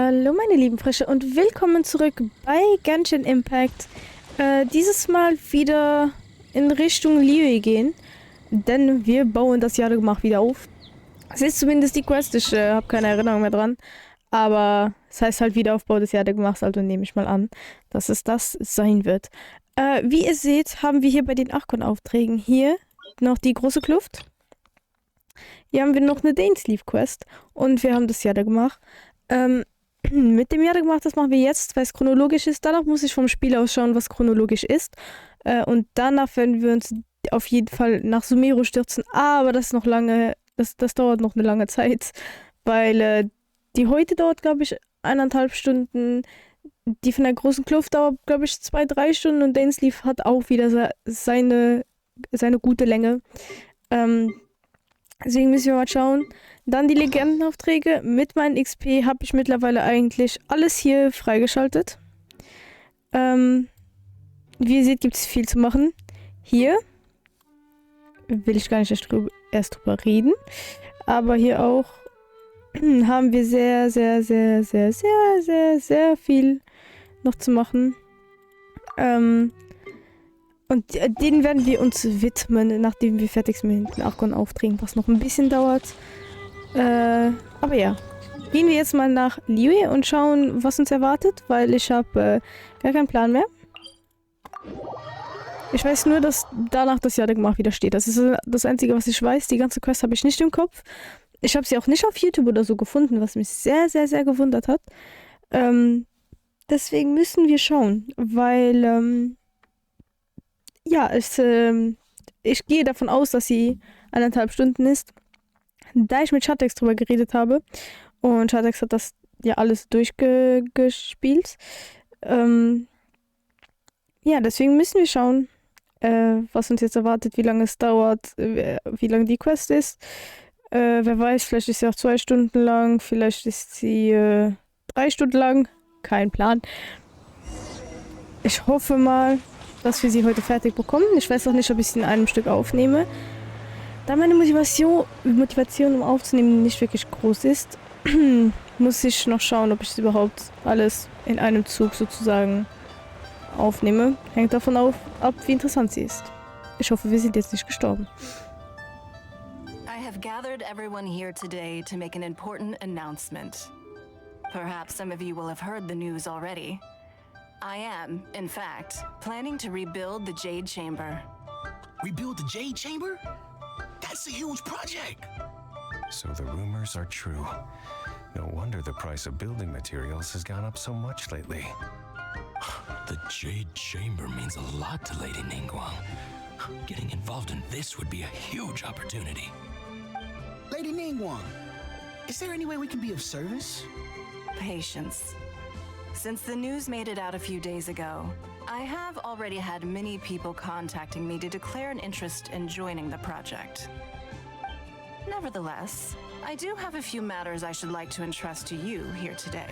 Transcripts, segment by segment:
Hallo meine lieben Frische und willkommen zurück bei Genshin Impact. Dieses Mal wieder in Richtung Liu gehen, denn wir bauen das Jahrgemach wieder auf. Es ist zumindest die Quest, ich habe keine Erinnerung mehr dran, aber es heißt halt Wiederaufbau des Jahrgemachs, also nehme ich mal an, dass es das sein wird. Wie ihr seht, haben wir hier bei den Archon-Aufträgen hier noch die große Kluft. Hier haben wir noch eine Dainsleeve-Quest und wir haben das Jahrgemach. Mit dem Jahrgemach, das machen wir jetzt, weil es chronologisch ist. Danach muss ich vom Spiel aus schauen, was chronologisch ist. Und danach werden wir uns auf jeden Fall nach Sumeru stürzen. Aber das ist noch lange, das dauert noch eine lange Zeit, weil die heute dauert, glaube ich, 1,5 Stunden. Die von der großen Kluft dauert, glaube ich, 2-3 Stunden und Dainsleeve hat auch wieder seine gute Länge. Deswegen müssen wir mal schauen. Dann die Legendenaufträge. Mit meinen XP habe ich mittlerweile eigentlich alles hier freigeschaltet. Wie ihr seht, gibt es viel zu machen. Hier will ich gar nicht erst drüber reden. Aber hier auch haben wir sehr viel noch zu machen. Und denen werden wir uns widmen, nachdem wir fertig sind mit den Archon-Aufträgen, was noch ein bisschen dauert. Aber ja, gehen wir jetzt mal nach Liu und schauen, was uns erwartet, weil ich habe gar keinen Plan mehr. Ich weiß nur, dass danach das Jahrgemach wieder steht. Das ist das Einzige, was ich weiß. Die ganze Quest habe ich nicht im Kopf. Ich habe sie auch nicht auf YouTube oder so gefunden, was mich sehr gewundert hat. Deswegen müssen wir schauen, weil ja, ich gehe davon aus, dass sie 1,5 Stunden ist. Da ich mit Shatex drüber geredet habe und Shatex hat das ja alles durchgespielt. Ja, deswegen müssen wir schauen, was uns jetzt erwartet, wie lange es dauert, wie lange die Quest ist. Wer weiß, vielleicht ist sie auch 2 Stunden lang, vielleicht ist sie 3 Stunden lang. Kein Plan. Ich hoffe mal, dass wir sie heute fertig bekommen. Ich weiß noch nicht, ob ich sie in einem Stück aufnehme. Da meine Motivation, um aufzunehmen, nicht wirklich groß ist, muss ich noch schauen, ob ich es überhaupt alles in einem Zug sozusagen aufnehme. Hängt davon ab, wie interessant sie ist. Ich hoffe, wir sind jetzt nicht gestorben. I have gathered everyone here today to make an important announcement. Perhaps some of you will have heard the news already. I am, in fact, planning to rebuild the Jade Chamber. Rebuild the Jade Chamber? That's a huge project! So the rumors are true. No wonder the price of building materials has gone up so much lately. The Jade Chamber means a lot to Lady Ningguang. Getting involved in this would be a huge opportunity. Lady Ningguang, is there any way we can be of service? Patience. Since the news made it out a few days ago, I have already had many people contacting me to declare an interest in joining the project. Nevertheless, I do have a few matters I should like to entrust to you here today.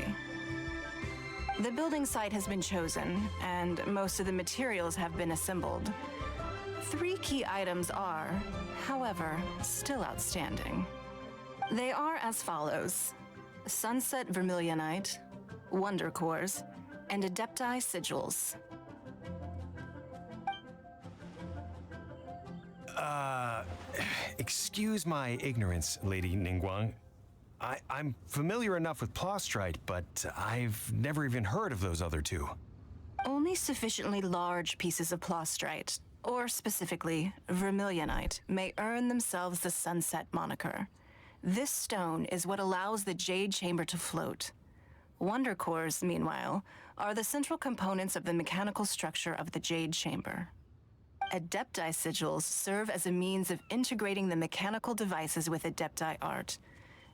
The building site has been chosen, and most of the materials have been assembled. 3 key items are, however, still outstanding. They are as follows: Sunset Vermilionite, Wonder Cores, and Adepti Sigils. Excuse my ignorance, Lady Ningguang. I'm familiar enough with Strite, but I've never even heard of those other 2. Only sufficiently large pieces of Strite, or specifically Vermilionite, may earn themselves the Sunset moniker. This stone is what allows the Jade Chamber to float. Wonder Cores, meanwhile, are the central components of the mechanical structure of the Jade Chamber. Adepti Sigils serve as a means of integrating the mechanical devices with Adepti art.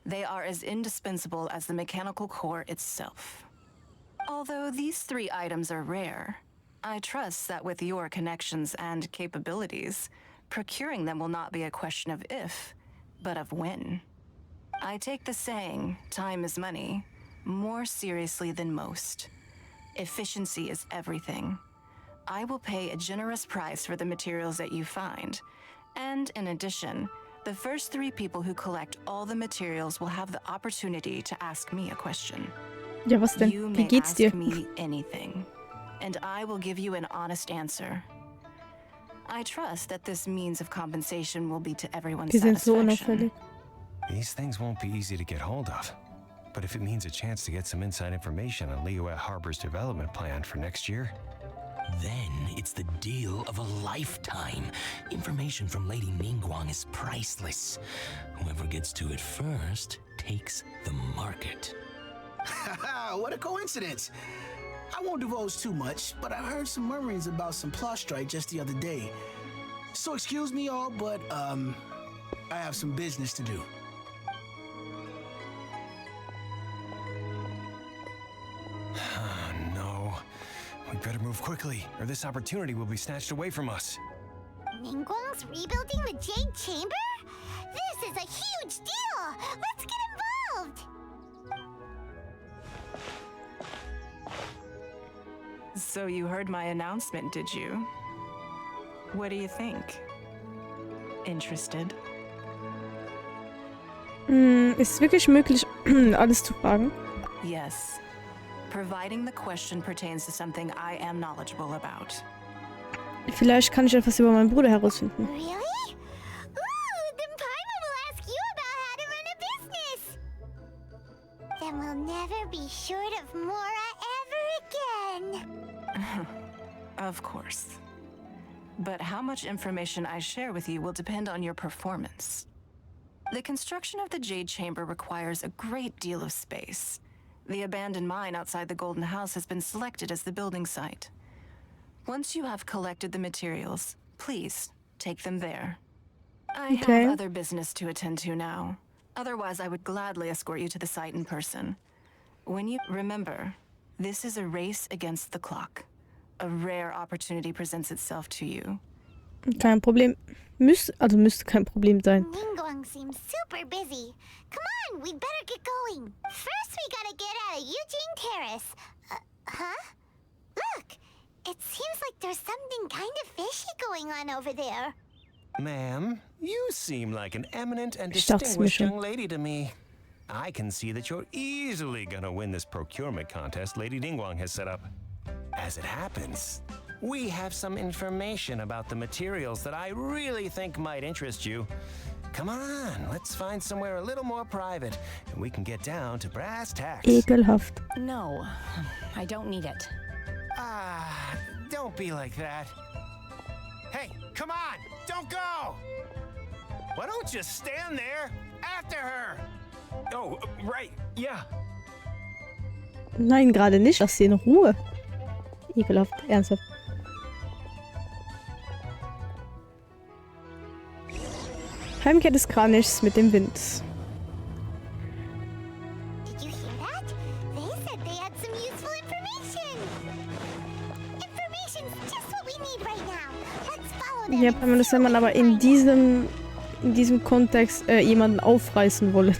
They are as indispensable as the mechanical core itself. Although these 3 items are rare, I trust that with your connections and capabilities, procuring them will not be a question of if, but of when. I take the saying, time is money, more seriously than most. Efficiency is everything. I will pay a generous price for the materials that you find, and in addition, the first 3 people who collect all the materials will have the opportunity to ask me a question. Ja, was denn? You Wie may geht's ask dir? me anything, and I will give you an honest answer. I trust that this means of compensation will be to everyone's Die sind so satisfaction. unauffällig. These things won't be easy to get hold of. But if it means a chance to get some inside information on Liyue Harbor's development plan for next year, Then it's the deal of a lifetime. Information from Lady Ningguang is priceless. Whoever gets to it first takes the market. What a coincidence. I won't divulge too much, but I heard some murmurings about some plot strike just the other day. So excuse me all, but I have some business to do. no. We better move quickly, or this opportunity will be snatched away from us. Ningguang's rebuilding the Jade Chamber? This is a huge deal! Let's get involved! So you heard my announcement, did you? What do you think? Interested? Ist es wirklich möglich, alles zu fragen? Yes. Providing the question pertains to something I am knowledgeable about. Vielleicht kann ich etwas über meinen Bruder herausfinden. Really? Ooh, then Paimon will ask you about how to run a business! Then we'll never be short of Mora ever again! Of course. But how much information I share with you will depend on your performance. The construction of the Jade Chamber requires a great deal of space. The abandoned mine outside the Golden House has been selected as the building site. Once you have collected the materials, please take them there. I Okay. have other business to attend to now. Otherwise, I would gladly escort you to the site in person. When you remember, this is a race against the clock. A rare opportunity presents itself to you. Kein Problem. Müsste kein Problem sein. Ningguang seems super busy. Come on, we'd better get going. First, we gotta get out of Yujing-Terasse. Huh? Look, it seems like there's something kind of fishy going on over there. Ma'am, you seem like an eminent and Ich dachte es mir distinguished schon. young lady to me. I can see that you're easily gonna win this procurement contest Lady Ningguang has set up. As it happens, we have some information about the materials that I really think might interest you. Come on, let's find somewhere a little more private, and we can get down to brass tacks. Ekelhaft. No, I don't need it. Ah, don't be like that. Hey, come on, don't go! Why don't you stand there after her? Oh, right, yeah. Nein, gerade nicht. Lass sie in Ruhe. Ekelhaft. Ernsthaft. Heimkehr des Kranichs mit dem Wind. Did you hear that? They said they had some useful information. Information's just what we need right now. Let's follow them. Ja, wenn man das, wenn man aber in diesem Kontext jemanden aufreißen wolle.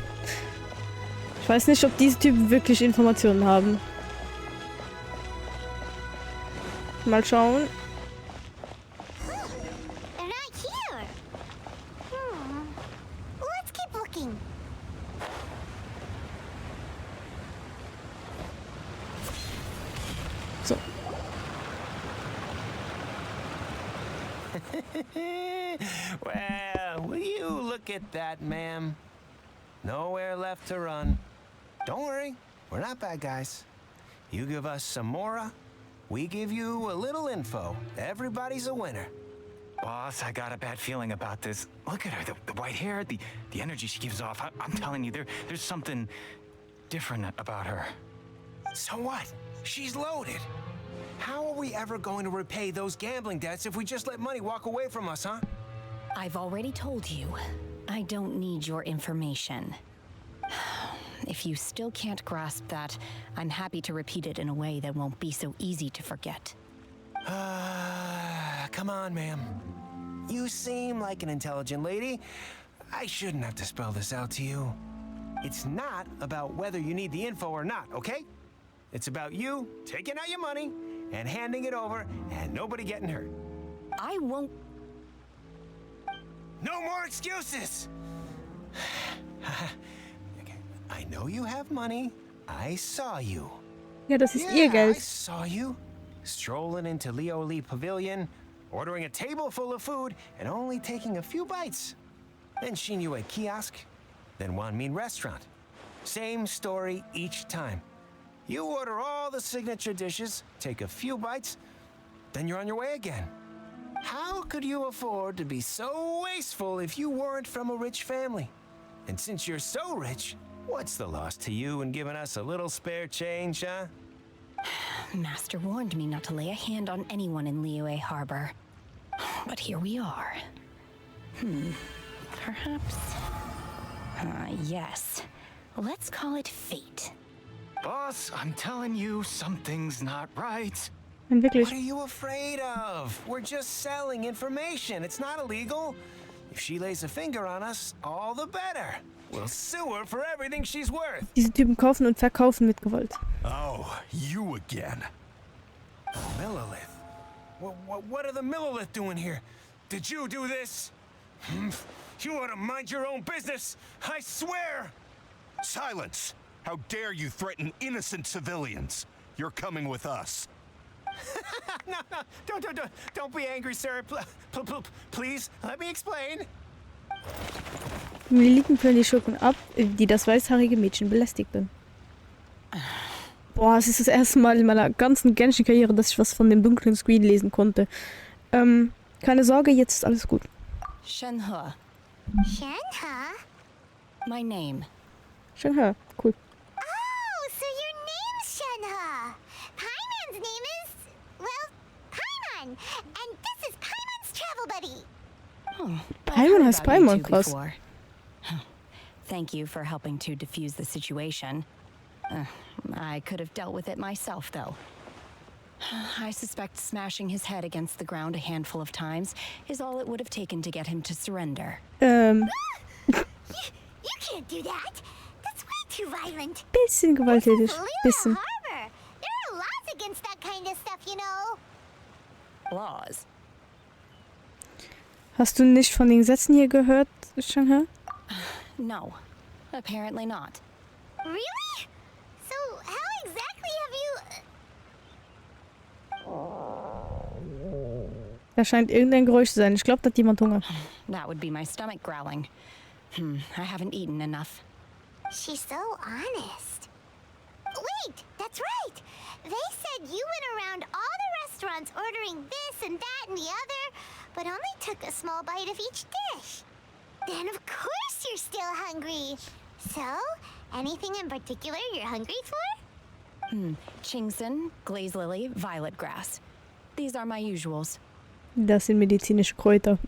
Ich weiß nicht, ob diese Typen wirklich Informationen haben. Mal schauen. They're not here. Let's keep looking. So. Well, will you look at that, ma'am? Nowhere left to run. Don't worry, we're not bad guys. You give us some Mora, we give you a little info. Everybody's a winner. Boss, I got a bad feeling about this. Look at her, the white hair, the energy she gives off. I'm telling you, there's something different about her. So what? She's loaded. How are we ever going to repay those gambling debts if we just let money walk away from us, huh? I've already told you, I don't need your information. If you still can't grasp that, I'm happy to repeat it in a way that won't be so easy to forget. Come on, ma'am. You seem like an intelligent lady. I shouldn't have to spell this out to you. It's not about whether you need the info or not, okay? It's about you taking out your money and handing it over and nobody getting hurt. I won't. No more excuses! Okay, I know you have money. I saw you. Ja, das ist ihr I Geld. saw you strolling into Lioli Pavilion, ordering a table full of food and only taking a few bites. Then Xingqiu kiosk, then Wanmin restaurant. Same story each time. You order all the signature dishes, take a few bites, then you're on your way again. How could you afford to be so wasteful if you weren't from a rich family? And since you're so rich, what's the loss to you in giving us a little spare change, huh? Master warned me not to lay a hand on anyone in Liyue Harbor. But here we are. Perhaps... yes. Let's call it fate. Boss, I'm telling you, something's not right. Und wirklich. What are you afraid of? We're just selling information. It's not illegal. If she lays a finger on us, all the better. We'll sue her for everything she's worth. Diese Typen kaufen und verkaufen mit Gewalt. Oh, you again. Millilith? What are the Millilith doing here? Did you do this? You ought to mind your own business. I swear. Silence! How dare you threaten innocent civilians? You're coming with us. No, don't be angry, sir. Please, let me explain. Militen führen die Schurken ab, die das weißhaarige Mädchen belästigten. Boah, es ist das erste Mal in meiner ganzen Genshin-Karriere, dass ich was von dem dunklen Screen lesen konnte. Keine Sorge, jetzt ist alles gut. Shenhe. Shenhe? My name. Shenhe, cool. Oh, so your name's Shenhe. Paimon's name is, well, Paimon. And this is Paimon's travel buddy. Paimon heißt Paimon, krass. Before. Thank you for helping to defuse the situation. I could have dealt with it myself, though. I suspect smashing his head against the ground a handful of times is all it would have taken to get him to surrender. You can't do that. That's way too violent. Bisschen gewalttätig. This is Bisschen. Liyue Harbor. There are laws against that kind of stuff, you know. Laws. Hast du nicht von den Gesetzen hier gehört, Shenhe? No, apparently not. Really? So how exactly have you... Da scheint irgendein Geräusch zu sein. Ich glaube, da hat jemand Hunger. That would be my stomach growling. I haven't eaten enough. She's so honest. Wait, that's right. They said you went around all the restaurants ordering this and that and the other, but only took a small bite of each dish. Then of course you're still hungry. So, anything in particular you're hungry for? Qingsen, glaze lily, violet grass. These are my usuals. Das sind medizinische Kräuter.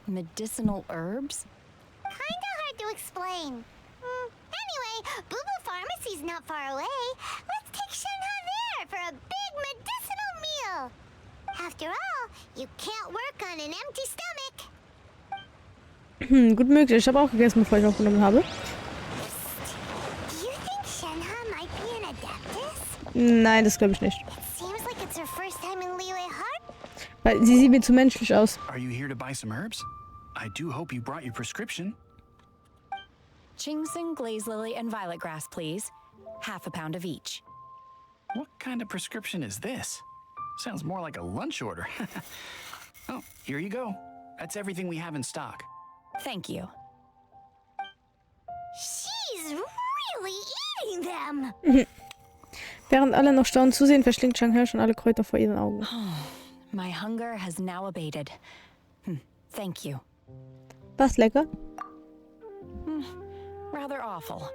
Medicinal herbs? Kinda hard to explain. Anyway, Bubu Pharmacy's not far away. Let's take Shenhe there for a big medicinal meal. After all, you can't work on an empty stomach. Gut möglich. Ich habe auch gegessen, bevor ich aufgenommen habe. Do you think Shenhe might be an Adeptus? Nein, das glaube ich nicht. It seems like it's her first time in Liyue Harbor. Weil sie sieht mir zu menschlich aus. Are you here to buy some herbs? I do hope you brought your prescription. Qingsen, glaze lily, and violet grass, please. Half a pound of each. What kind of prescription is this? Sounds more like a lunch order. Oh, here you go. That's everything we have in stock. Thank you. She's really eating them. Während alle noch staunend zusehen, verschlingt Shenhe schon alle Kräuter vor ihren Augen. My hunger has now abated. Thank you. Was lecker? Rather awful.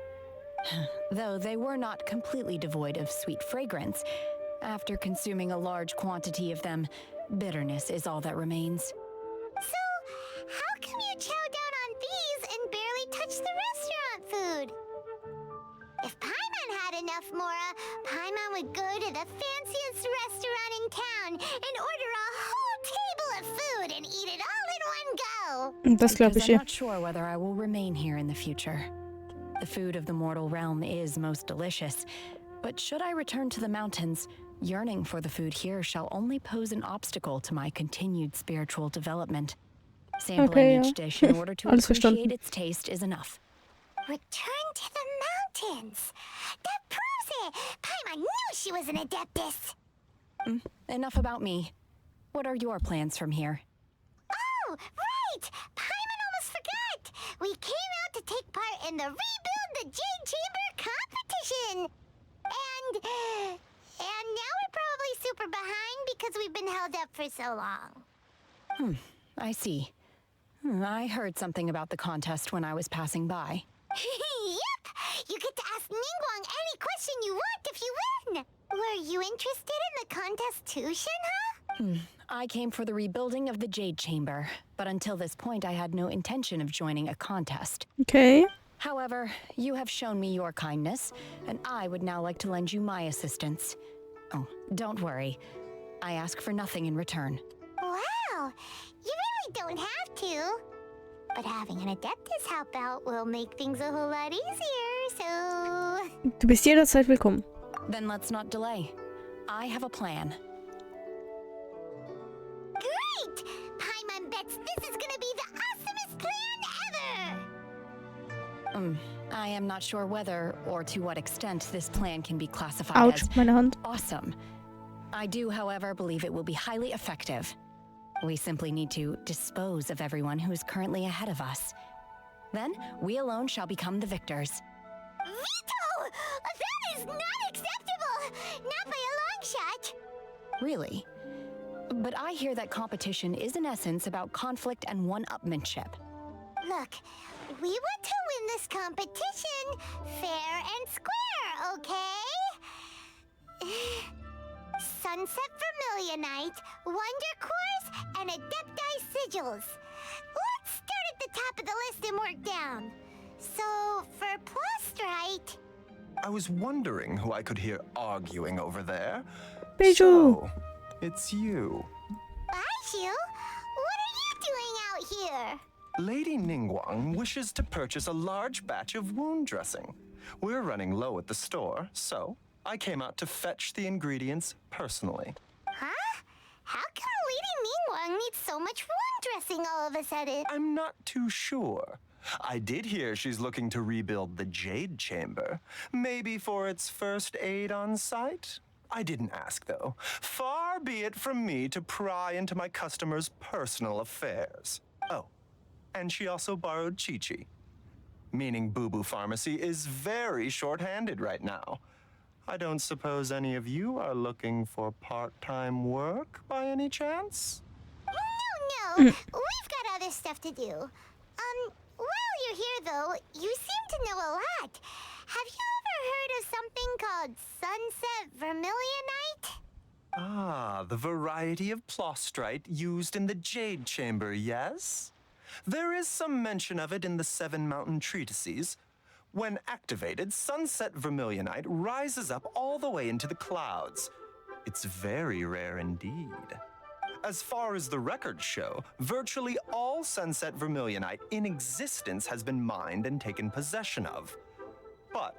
Though they were not completely devoid of sweet fragrance. After consuming a large quantity of them, bitterness is all that remains. So, how come you chow down on these and barely touch the restaurant food? If Paimon had enough Mora, Paimon would go to the fanciest restaurant in town and order a whole table of food and eat it all in one go. Das glaube ich I'm ihr. not sure whether I will remain here in the future. The food of the mortal realm is most delicious, but should I return to the mountains, yearning for the food here shall only pose an obstacle to my continued spiritual development. Sampling each dish in order to Alles appreciate verstanden. its taste is enough. Return to the mountains. That proves Paimon knew she was an Adeptus! Enough about me. What are your plans from here? Oh, right! Paimon almost forgot! We came out to take part in the Rebuild the Jade Chamber competition! And now we're probably super behind because we've been held up for so long. I see. I heard something about the contest when I was passing by. Yep! You get to ask Ningguang any question you want if you win! Were you interested in the contest too, Shenhe? I came for the rebuilding of the Jade Chamber, but until this point I had no intention of joining a contest. Okay. However, you have shown me your kindness, and I would now like to lend you my assistance. Oh, don't worry. I ask for nothing in return. Wow! You really don't have to. But having an Adeptus help out will make things a whole lot easier, so... Du bist jederzeit willkommen. Then let's not delay. I have a plan. Great! Paimon bets this is gonna be the awesomest plan ever! I am not sure whether or to what extent this plan can be classified Ouch, as meine Hand. awesome. I do, however, believe it will be highly effective. We simply need to dispose of everyone who is currently ahead of us. Then, we alone shall become the victors. Veto! That is not acceptable! Not by a long shot! Really? But I hear that competition is in essence about conflict and one-upmanship. Look, we want to win this competition fair and square, okay? Sunset Vermilionite, Wonder Cores, and Adepti Sigils. Let's start at the top of the list and work down. So, for Streit... I was wondering who I could hear arguing over there. Bijou. So, it's you. Baiju? What are you doing out here? Lady Ningguang wishes to purchase a large batch of wound dressing. We're running low at the store, so I came out to fetch the ingredients personally. Huh? How come Lady Ningguang needs so much wound dressing all of a sudden? I'm not too sure. I did hear she's looking to rebuild the Jade Chamber. Maybe for its first aid on site? I didn't ask, though. Far be it from me to pry into my customers' personal affairs. Oh, and she also borrowed Chi-Chi. Meaning Bubu Pharmacy is very short-handed right now. I don't suppose any of you are looking for part-time work by any chance? No, we've got other stuff to do. While you're here, though, you seem to know a lot. Have you ever heard of something called Sunset Vermilionite? Ah, the variety of Streit used in the Jade Chamber, yes? There is some mention of it in the Seven Mountain Treatises. When activated, Sunset Vermilionite rises up all the way into the clouds. It's very rare indeed. As far as the records show, virtually all Sunset Vermilionite in existence has been mined and taken possession of. But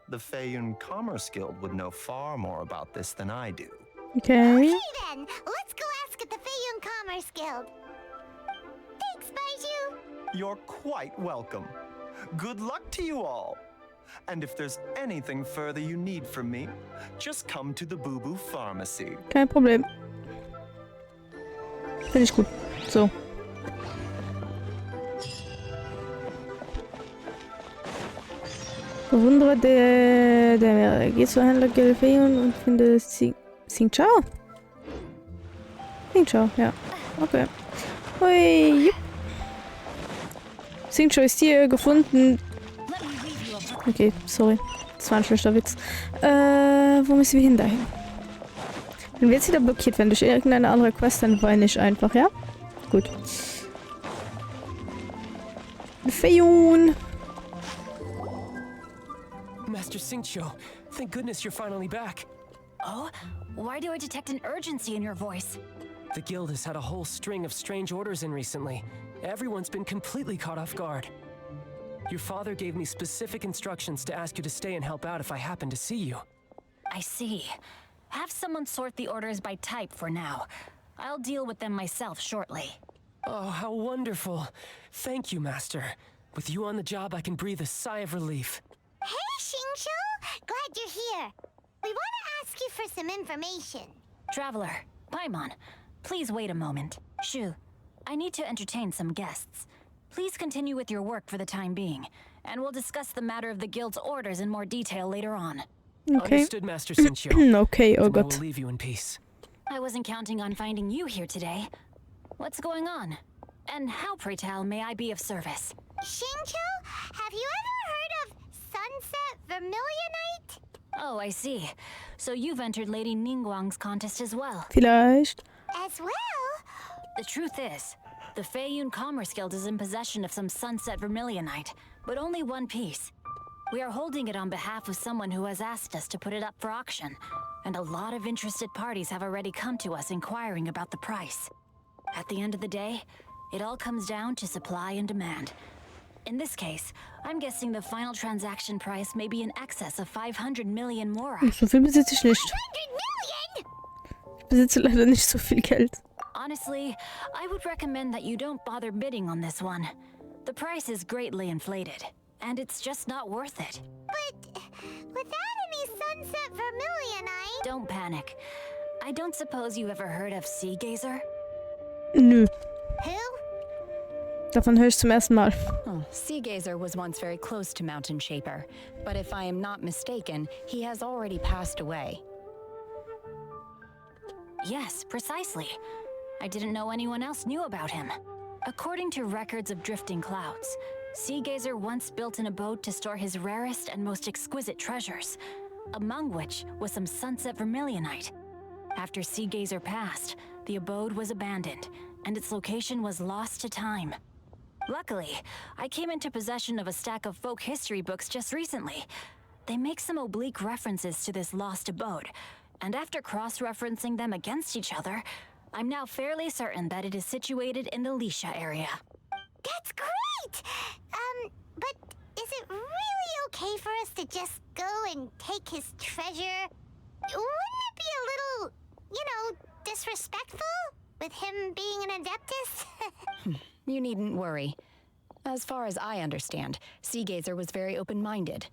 the Feiyun Commerce Guild would know far more about this than I do. Okay. Okay then, let's go ask at the Feiyun Commerce Guild. Thanks, Baiju. You're quite welcome. Good luck to you all. And if there's anything further you need from me, just come to the Bubu Pharmacy. Kein Problem. Finde ich gut. So. Bewundere der Meere. Geh zur Händlergilde Feiyun und finde Xingqiu. Xingqiu, ja. Okay. Hui. Xingqiu ist hier gefunden. Okay, sorry. Das war ein schlechter Witz. Wo müssen wir hin dahin? Wenn wir jetzt wieder blockiert werden durch irgendeine andere Quest, dann weine ich einfach, ja? Gut. Feiyun! Master Xingqiu, thank goodness you're finally back. Oh? Why do I detect an urgency in your voice? The guild has had a whole string of strange orders in recently. Everyone's been completely caught off guard. Your father gave me specific instructions to ask you to stay and help out if I happen to see you. I see. Have someone sort the orders by type for now. I'll deal with them myself shortly. Oh, how wonderful. Thank you, Master. With you on the job, I can breathe a sigh of relief. Hey, Xingqiu! Glad you're here. We want to ask you for some information. Traveler, Paimon, please wait a moment. Shu, I need to entertain some guests. Please continue with your work for the time being, and we'll discuss the matter of the guild's orders in more detail later on. Okay. Understood, Master Xingqiu. Okay, oh I Gott. will leave you in peace. I wasn't counting on finding you here today. What's going on? And how, pray tell, may I be of service? Xingqiu, have you ever heard of Sunset Vermilionite? Oh, I see. So you've entered Lady Ningguang's contest as well. Vielleicht. As well? The truth is, the Feiyun Commerce Guild is in possession of some Sunset Vermilionite, but only one piece. We are holding it on behalf of someone who has asked us to put it up for auction, and a lot of interested parties have already come to us inquiring about the price. At the end of the day, it all comes down to supply and demand. In this case, I'm guessing the final transaction price may be in excess of 500 million mora. So viel besitze ich nicht. 100 million? Ich besitze leider nicht so viel Geld. Honestly, I would recommend that you don't bother bidding on this one. The price is greatly inflated, and it's just not worth it. But without any Sunset Vermilionite... Don't panic. I don't suppose you ever heard of Sea Gazer? Nö, Who? davon höre ich zum ersten Mal. Oh, Sea Gazer was once very close to Mountain Shaper, but if I am not mistaken, he has already passed away. Yes, precisely. I didn't know anyone else knew about him. According to records of drifting clouds, Sea Gazer once built an abode to store his rarest and most exquisite treasures, among which was some Sunset Vermilionite. After Sea Gazer passed, the abode was abandoned, and its location was lost to time. Luckily, I came into possession of a stack of folk history books just recently. They make some oblique references to this lost abode, and after cross-referencing them against each other, I'm now fairly certain that it is situated in the Lisha area. That's great! But is it really okay for us to just go and take his treasure? Wouldn't it be a little, disrespectful? With him being an Adeptus? You needn't worry. As far as I understand, Sea Gazer was very open-minded.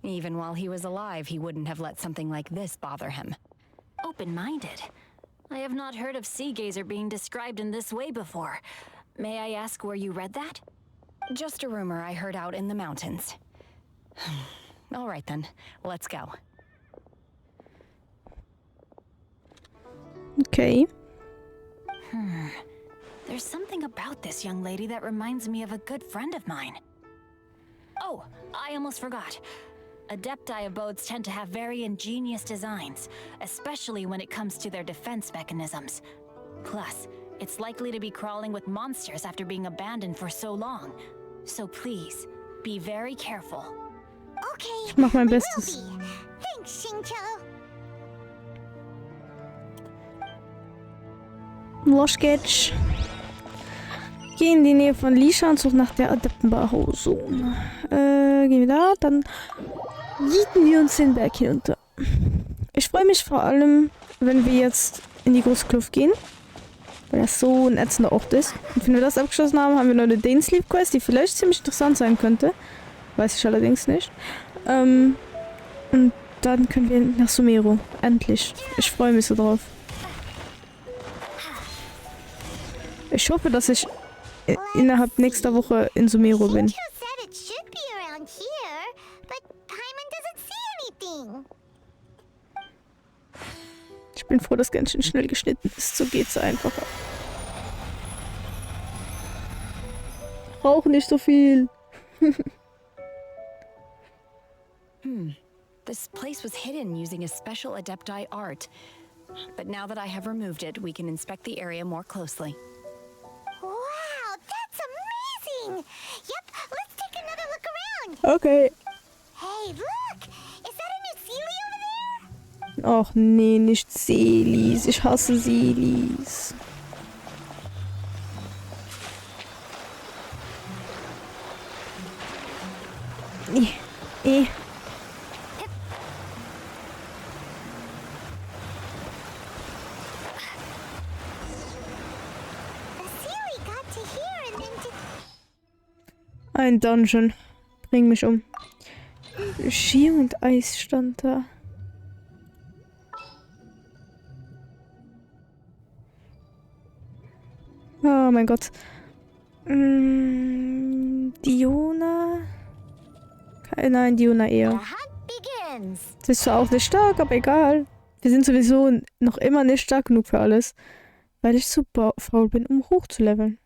Even while he was alive, he wouldn't have let something like this bother him. Open-minded? I have not heard of Sea Gazer being described in this way before. May I ask where you read that? Just a rumor I heard out in the mountains. All right then, let's go. Okay. There's something about this young lady that reminds me of a good friend of mine. Oh, I almost forgot. Adepti abodes tend to have very ingenious designs, especially when it comes to their defense mechanisms. Plus, it's likely to be crawling with monsters after being abandoned for so long. So please, be very careful. Okay, Ich mach mein we will Bestes. be. Thanks, Xingqiu. Los geht's. Geh in die Nähe von Lisha und such nach der Adeptenbehausung. Gehen wir da, dann jieten wir uns den Berg hinunter. Ich freue mich vor allem, wenn wir jetzt in die große Kluft gehen, weil das so ein ätzender Ort ist. Und wenn wir das abgeschlossen haben, haben wir noch eine Dane Sleep Quest, die vielleicht ziemlich interessant sein könnte. Weiß ich allerdings nicht. Und dann können wir nach Sumeru. Endlich. Ich freue mich so drauf. Ich hoffe, dass ich innerhalb nächster Woche in Sumeru bin. Xingqiu said it should be around here, but Paimon doesn't see anything. Ich bin froh, dass Genshin schnell geschnitten ist. So geht's einfacher. Brauch nicht so viel. This place was hidden using a special Adepti art. But now that I have removed it, we can inspect the area more closely. Wow, that's amazing! Yep, let's take another look around. Okay. Hey, look! Is that a new Seelie over there? Och nee, nicht Seelis. Ich hasse Seelis. Eh. The Seelie got to here and then to... Ein Dungeon. Bring mich um. Ski und Eis stand da. Oh mein Gott. Diona? Nein, Diona eher. Sie ist zwar auch nicht stark, aber egal. Wir sind sowieso noch immer nicht stark genug für alles. Weil ich zu faul bin, um hochzuleveln.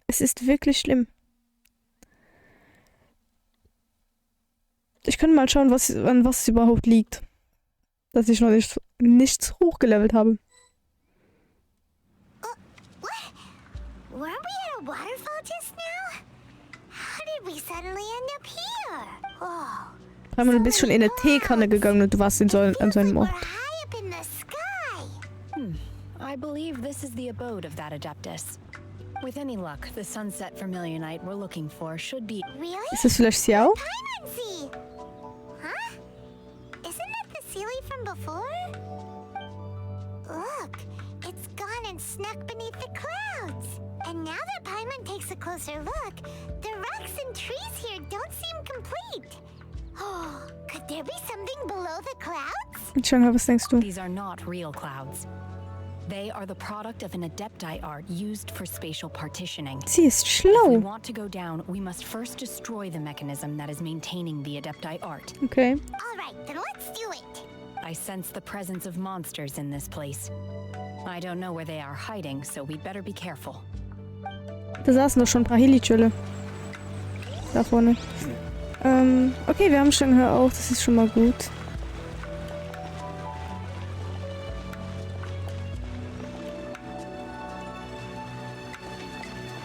Es ist wirklich schlimm. Ich könnte mal schauen, an was es überhaupt liegt. Dass ich noch nichts hochgelevelt habe. Weren't we at a waterfall just now? How did we suddenly end up here? Oh. Du bist schon in eine Teekanne gegangen und du warst an so einem Ort. High up in the sky. I believe this is the abode of that Adeptus. With any luck, the sunset vermilionite we're looking for should be... Really? Ist das vielleicht Xiao? Paimon Sea! Huh? Isn't that the Seelie from before? Look, it's gone and snuck beneath the clouds. And now that Paimon takes a closer look, the rocks and trees here don't seem complete. Oh, could there be something below the clouds? Shenhe, was denkst du? These are not real clouds. They are the product of an adepti art used for spatial partitioning. Sie ist If we schlau. want to go down, we must first destroy the mechanism that is maintaining the adepti art. Okay. All right, then let's do it. I sense the presence of monsters in this place. I don't know where they are hiding, so we'd better be careful. Da saßen doch schon ein paar Helichölle. Da vorne. Okay, wir haben Shenhe auch. Das ist schon mal gut.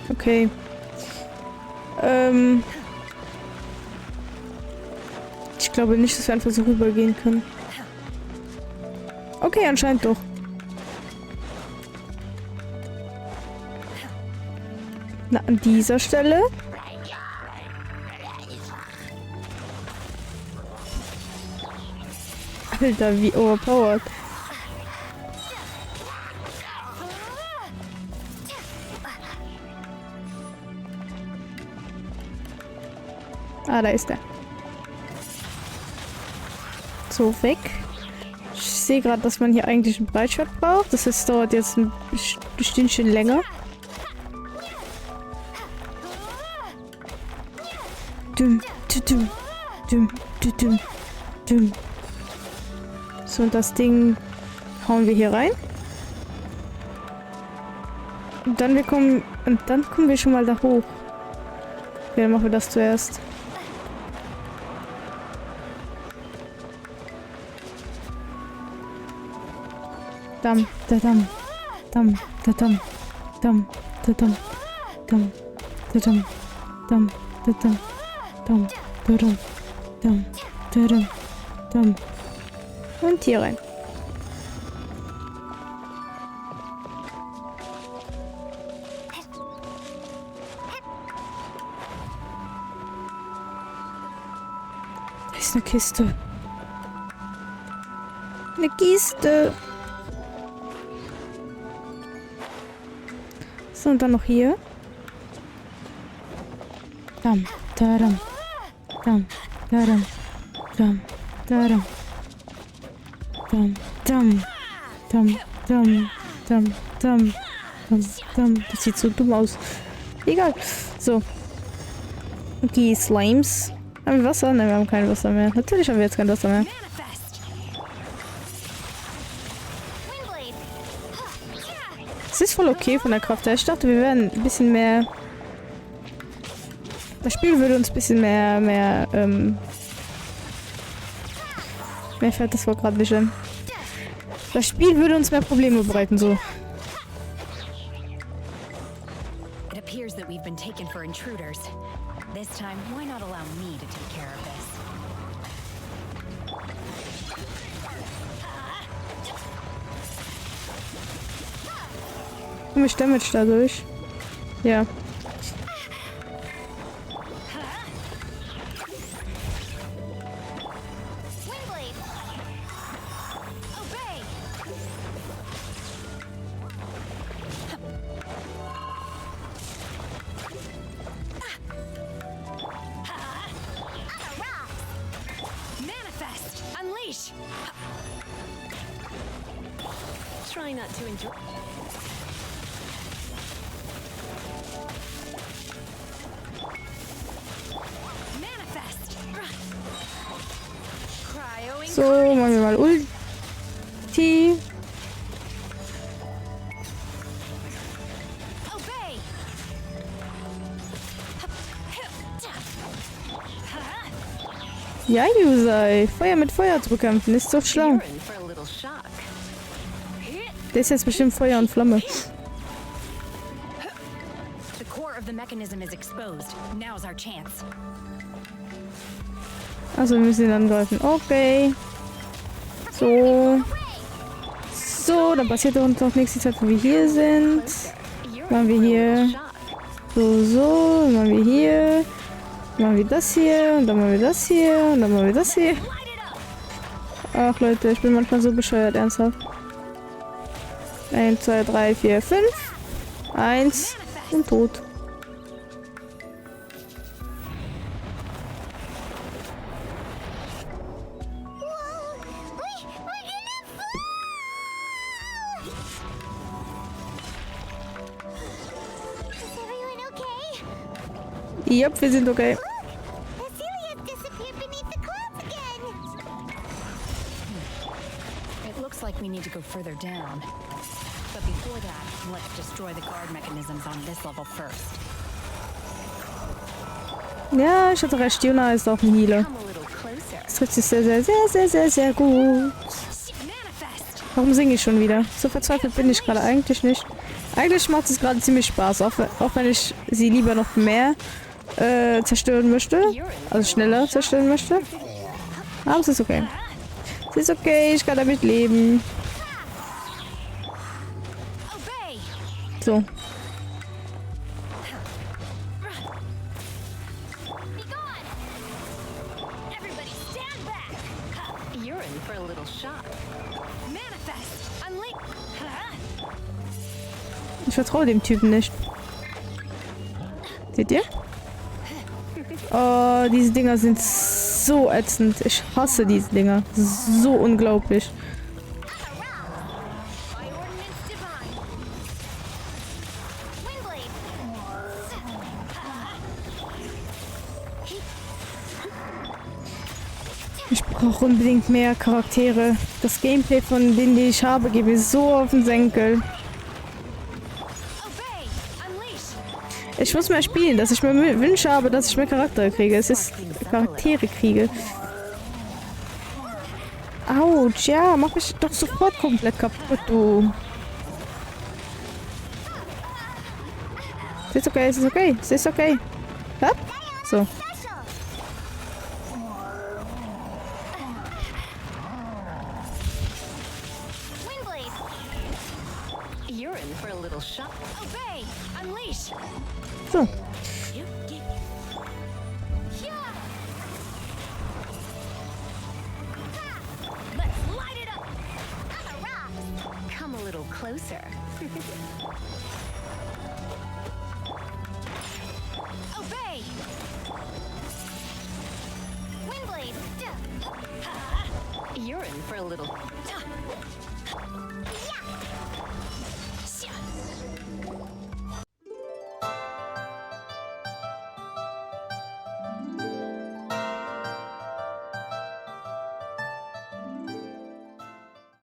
Okay. Ich glaube nicht, dass wir einfach so rübergehen können. Okay, anscheinend doch. Na, an dieser Stelle. Alter, wie overpowered. Ah, da ist er. So, weg. Ich sehe gerade, dass man hier eigentlich ein Breitschwert braucht. Das heißt, dauert jetzt ein Stündchen länger. So, und das Ding hauen wir hier rein. Und dann kommen wir schon mal da hoch. Okay, dann machen wir das zuerst. Dam, da dam, dam, da dam, dam, da dam, dam, da dam, dam, da dam, dam, da dam, dam, da dam, dam. Und hier rein. Da ist eine Kiste. Eine Kiste. So, und dann noch hier. Dam, daram, dam, daram, dam, daram, dam, dam, dam, dam, dam, dam, dam, dam. Das sieht so dumm aus. Egal. So. Okay, Slimes. Haben wir Wasser? Nein, wir haben kein Wasser mehr. Natürlich haben wir jetzt kein Wasser mehr. Es ist voll okay von der Kraft her. Ich dachte, wir wären ein bisschen mehr... Das Spiel würde uns ein bisschen mehr fällt das Wort gerade nicht ein. Das Spiel würde uns mehr Probleme bereiten, so. It appears that we've been taken for intruders. This time, why not allow me to take care of this? Komm ich Damage dadurch? Ja. Manifest! Unleash! Try not to enjoy. So, machen wir mal Ulti. Ja, Yusei. Feuer mit Feuer zu bekämpfen, ist doch schlau. Der ist jetzt bestimmt Feuer und Flamme. The core of the mechanism is exposed. Now's our chance. Also wir müssen ihn angreifen. Okay. So. So, dann passiert uns noch nichts die Zeit, wo wir hier sind. Machen wir hier. So. Dann machen wir hier. Dann machen wir das hier. Und dann machen wir das hier. Und dann machen wir das hier. Ach Leute, ich bin manchmal so bescheuert, ernsthaft. 1, 2, 3, 4, 5. 1. Und tot. Yep, wir sind okay. It looks like we need to go further down. But before that, let's destroy the guard mechanisms on this level first. Ja, ich hatte recht. Juna ist auch ein Healer. Das trifft sich sehr, sehr, sehr, sehr, sehr, sehr gut. Warum singe ich schon wieder? So verzweifelt bin ich gerade eigentlich nicht. Eigentlich macht es gerade ziemlich Spaß, auch wenn ich sie lieber noch mehr zerstören möchte. Also schneller zerstören möchte. Aber es ist okay. Es ist okay, ich kann damit leben. So. Ich vertraue dem Typen nicht. Seht ihr? Oh, diese Dinger sind so ätzend. Ich hasse diese Dinger. So unglaublich. Ich brauche unbedingt mehr Charaktere. Das Gameplay von denen, die ich habe, geht mir so auf den Senkel. Ich muss mehr spielen, dass ich mir Wünsche habe, dass ich mehr Charaktere kriege. Es ist Charaktere kriege. Autsch, ja, mach mich doch sofort komplett kaputt, du. Es ist okay, es ist okay, es ist okay. Hopp. So. So. Come a little closer. Obey. Windblade. You're in for a little.